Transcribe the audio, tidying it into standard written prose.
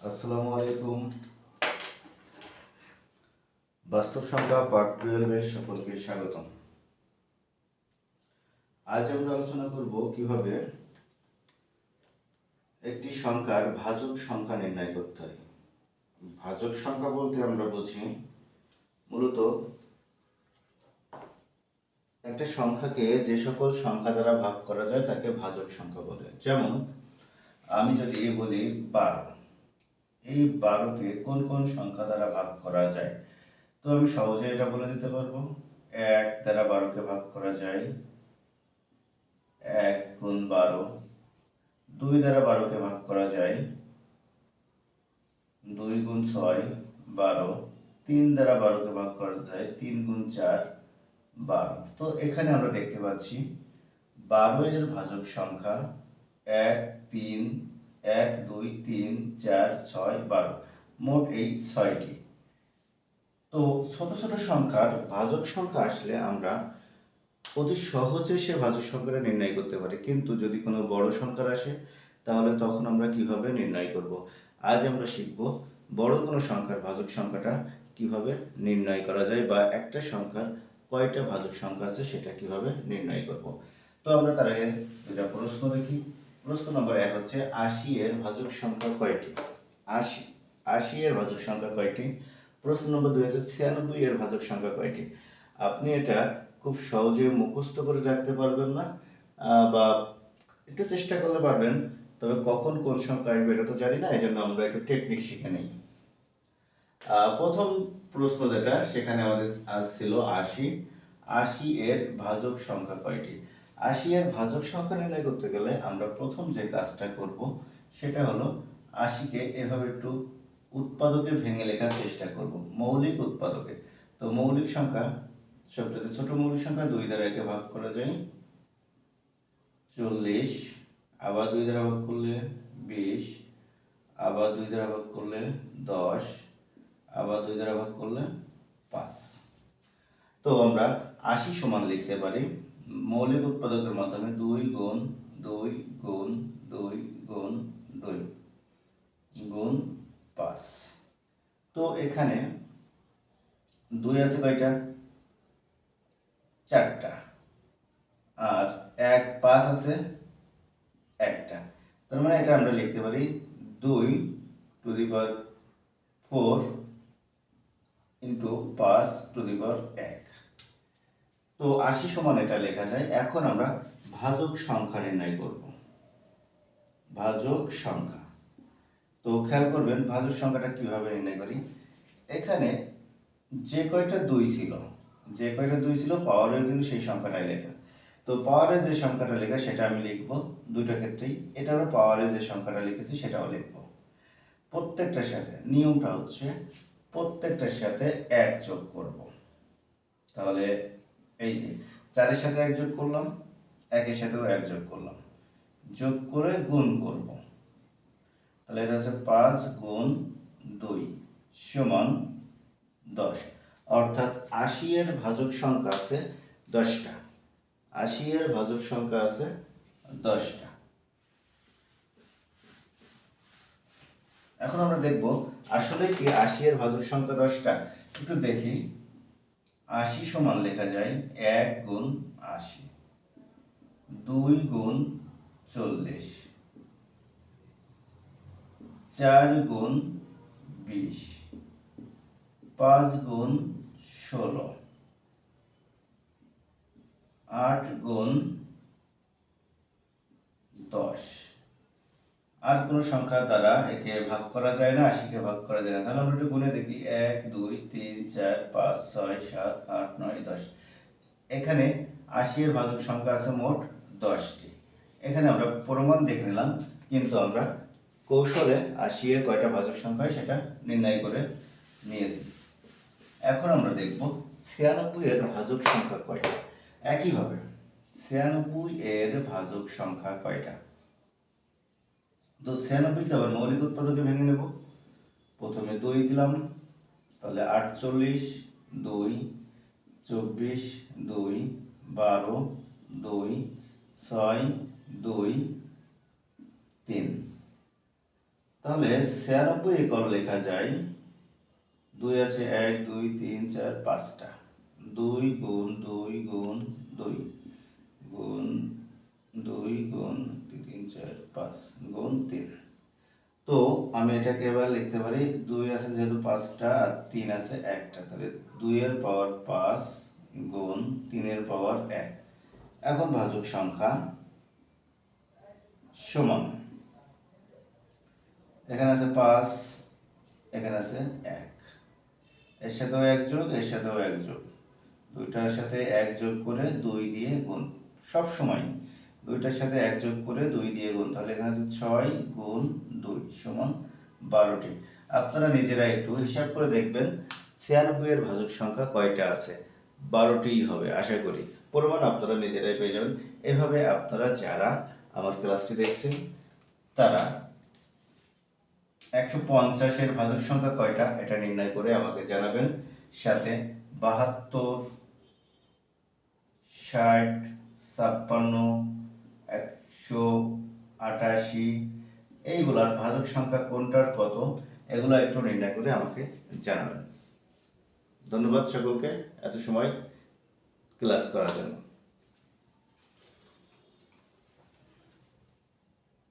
আসসালামু আলাইকুম। বাস্তব সংখ্যা পার্ট 12 এর সকলকে স্বাগতম। আজ আমরা আলোচনা করব কিভাবে একটি সংখ্যার ভাজক সংখ্যা নির্ণয় করতে হয়। ভাজক সংখ্যা বলতে আমরা বুঝি মূলত একটা সংখ্যাকে যে সকল সংখ্যা দ্বারা ভাগ করা যায় তাকে ভাজক সংখ্যা বলে। যেমন আমি যদি বলি 12, এই 12কে কোন কোন সংখ্যা দ্বারা ভাগ করা যায়, তো আমি সহজে এটা বলে দিতে পারবো। 1 দ্বারা 12কে ভাগ করা যায় 1 গুণ 12। 2 দ্বারা 12কে ভাগ করা যায় 2 গুণ 6 12। 3 দ্বারা 12কে ভাগ করা যায় 3 গুণ 4 12। তো এখানে আমরা দেখতে পাচ্ছি 12 এর ভাজক সংখ্যা 1 3 1 2 3 4 6 12, মোট এই 6টি। তো ছোট ছোট সংখ্যার ভাজক সংখ্যা আসলে আমরা অতি সহজে সে ভাজক সংখ্যাটা নির্ণয় করতে পারি, কিন্তু যদি কোনো বড় সংখ্যা আসে তাহলে তখন আমরা কিভাবে নির্ণয় করব। আজ আমরা শিখব বড় কোনো সংখ্যার ভাজক সংখ্যাটা কিভাবে নির্ণয় করা যায়, বা একটা সংখ্যার কয়টা ভাজক সংখ্যা আছে সেটা কিভাবে নির্ণয় করব। তো আমরা তার আগে দুটা প্রশ্ন দেখি। প্রশ্ন নম্বর 1 হচ্ছে 80 এর ভাজক সংখ্যা কয়টি? 80 80 এর ভাজক সংখ্যা কয়টি? প্রশ্ন নম্বর 2 হচ্ছে 96 এর ভাজক সংখ্যা কয়টি? আপনি এটা খুব সহজে মুখস্থ করে রাখতে পারবেন না, বা একটু চেষ্টা করলে পারবেন, তবে কখন কোন সংখ্যা আসবে এটা তো জানি না, এই জন্য আমরা একটু টেকনিক শিখে নিই। প্রথম প্রশ্ন যেটা, সেখানে আমাদের ছিল 80। 80 এর ভাজক সংখ্যা কয়টি? 80 এর ভাজক সংখ্যা নির্ণয় করতে গেলে আমরা প্রথম যে কাজটা করব সেটা হলো 80কে এভাবে একটু উৎপাদকে ভেঙে লেখার চেষ্টা করব, মৌলিক উৎপাদকে। তো মৌলিক সংখ্যা, সবচেয়ে ছোট মৌলিক সংখ্যা 2 দ্বারা একে ভাগ করা যায় 40, আবার 2 দ্বারা ভাগ করলে 20, আবার 2 দ্বারা ভাগ করলে 10, আবার 2 দ্বারা ভাগ করলে 5। তো আমরা 80 সমান লিখতে পারি মৌলিক উৎপাদকের মাধ্যমে 2 গুণ 2 গুণ 2 গুণ 2 গুণ 5। তো এখানে 2 আছে কয়টা? 4টা। আর 1 5 আছে একটা। তার মানে এটা আমরা লিখতে পারি 2 to the power 4 into 5 to the power 1। তো 80 সমান এটা লেখা যায়। এখন আমরা ভাজক সংখ্যা নির্ণয় করব। ভাজক সংখ্যা, তো খেয়াল করবেন ভাজক সংখ্যাটা কিভাবে নির্ণয় করি। এখানে যে কয়টা 2 ছিল, পাওয়ারের কিন্তু সেই সংখ্যাটাই লেখা। তো পাওয়ারে যে সংখ্যাটা লেখা সেটা আমি লিখব দুটো ক্ষেত্রেই। এটা আমরা পাওয়ারে যে সংখ্যাটা লিখেছি সেটাও লিখব। প্রত্যেকটার সাথে নিয়মটা হচ্ছে প্রত্যেকটার সাথে 1 যোগ করব। তাহলে এই যে 4 এর সাথে 1 যোগ করলাম, 1 এর সাথেও 1 যোগ করলাম, যোগ করে গুণ করব। তাহলে এটা হচ্ছে 5 গুণ 2 সমান 10। অর্থাৎ 80 এর ভাজক সংখ্যা আছে 10টা। 80 এর ভাজক সংখ্যা আছে 10টা। এখন আমরা দেখব আসলে কি 80 এর ভাজক সংখ্যা 10টা। একটু দেখি। 80 সমান লেখা যায় 1 গুণ 80, 2 গুণ 40, 4 গুণ 20, 5 গুণ 16, 8 গুণ 10। আর কোনো সংখ্যা দ্বারা একে ভাগ করা যায় না, 80কে ভাগ করা যায় না। তাহলে আমরা একটু গুণে দেখি 1 2 3 4 5 6 7 8 9 10। এখানে 80 এর ভাজক সংখ্যা আছে মোট 10টি। এখানে আমরা প্রমাণ দেখে নিলাম, কিন্তু আমরা কৌশলে 80 এর কয়টা ভাজক সংখ্যা হয় সেটা নির্ণয় করে নিয়েছি। এখন আমরা দেখব 96 এর ভাজক সংখ্যা কয়টা। একইভাবে 96 এর ভাজক সংখ্যা কয়টা? তো 96কে আবার মৌলিক উৎপাদকে ভেঙে নেব। প্রথমে 2 দিলাম, তাহলে 48, 2 24, 2 12, 2 6, 2 3। তাহলে 96 একর লেখা যায়, 2 আছে 1 2 3 4 5টা, 2 গুণ 2 গুণ 2 গুণ 2 গুণ 3 4 5 গুণ 3। তো আমি এটাকে এবার লিখতে পারি, 2 আছে যেহেতু 5টা আর 3 আছে 1টা, তাহলে 2 এর পাওয়ার 5 গুণ 3 এর পাওয়ার 1। এখন ভাজক সংখ্যা সমান, এখানে আছে 5, এখানে আছে 1, এর সাথেও 1 যোগ, এর সাথেও 1 যোগ, দুইটার সাথে 1 যোগ করে 2 দিয়ে গুণ, সব সময় দুইটার সাথে 1 যোগ করে 2 দিয়ে গুণ, তাহলে এখানে আছে 6 গুণ 2 সমান 12টি। আপনারা নিজেরা একটু হিসাব করে দেখবেন 96 এর ভাজক সংখ্যা কয়টা আছে, 12টিই হবে আশা করি। প্রমাণ আপনারা নিজেরাই পেয়ে যাবেন। এভাবে আপনারা যারা আমার ক্লাসটি দেখছেন তারা 150 এর ভাজক সংখ্যা কয়টা এটা নির্ণয় করে আমাকে জানাবেন। সাথে 72, 60, 56, 188 এইগুলার ভাজক সংখ্যা কোনটার কত এগুলো একটু নির্ণয় করে আমাকে জানাবেন। ধন্যবাদ সকলকে এত সময় ক্লাস করার জন্য।